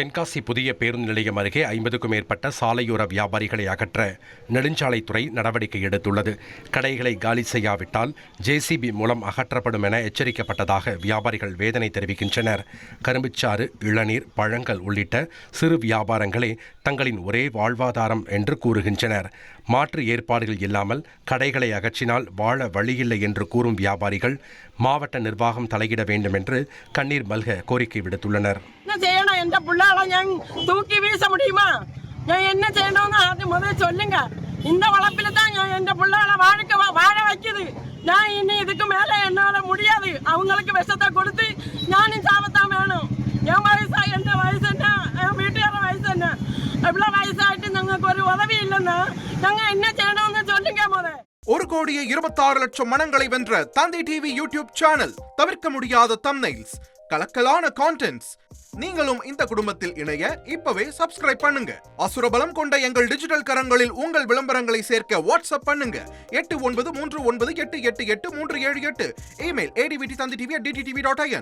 தென்காசி புதிய பேருந்து நிலையம் அருகே 50க்கும் மேற்பட்ட சாலையோர வியாபாரிகளை அகற்ற நெடுஞ்சாலைத்துறை நடவடிக்கை எடுத்துள்ளது. கடைகளை காலி செய்யாவிட்டால் ஜேசிபி மூலம் அகற்றப்படும் என எச்சரிக்கப்பட்டதாக வியாபாரிகள் வேதனை தெரிவிக்கின்றனர். கரும்புச்சாறு, இளநீர், பழங்கள் உள்ளிட்ட சிறு வியாபாரங்களே தங்களின் ஒரே வாழ்வாதாரம் என்று கூறுகின்றனர். மாற்று ஏற்பாடுகள் இல்லாமல் கடைகளை அகற்றினால் வாழ வழியில்லை என்று கூறும் வியாபாரிகள் மாவட்ட நிர்வாகம் தலையிட வேண்டும் என்று கண்ணீர் மல்க கோரிக்கை விடுத்துள்ளனர். எந்த புள்ளால தூக்கி வீச முடியுமா? என்ன செய்யணும்னு அது முதல்ல சொல்லுங்க. இந்த வளர்ப்பில தான் எந்த புள்ளால வாழ வைக்குது. நான் இனி இதுக்கு மேல என்னால முடியாது. அவங்களுக்கு விஷத்தை கொடுத்து நானும் சாவத்தான் வேணும். என் வயசா, எந்த வயசு என்ன, என் வீட்டுக்கார வயசு என்ன, எவ்வளவு வயசாயிட்டு நாங்களுக்கு ஒரு உதவி இல்லைன்னா நாங்க என்ன செய்யணும்னு சொல்லுங்க முதல்ல. 1,26,00,000 மனங்களை வென்ற தந்தி டிவி யூடியூப் சேனல். தவிர்க்க முடியாத தம்ப்நெயில்ஸ், கலக்கலான கான்டென்ட்ஸ். நீங்களும் இந்த குடும்பத்தில் இணைய இப்பவே சப்ஸ்கிரைப் பண்ணுங்க. அசுரபலம் கொண்ட எங்கள் டிஜிட்டல் கரங்களில் உங்கள் விளம்பரங்களை சேர்க்க வாட்ஸ்அப் பண்ணுங்க. 8939888838. Email advtthanditv@dttv.in.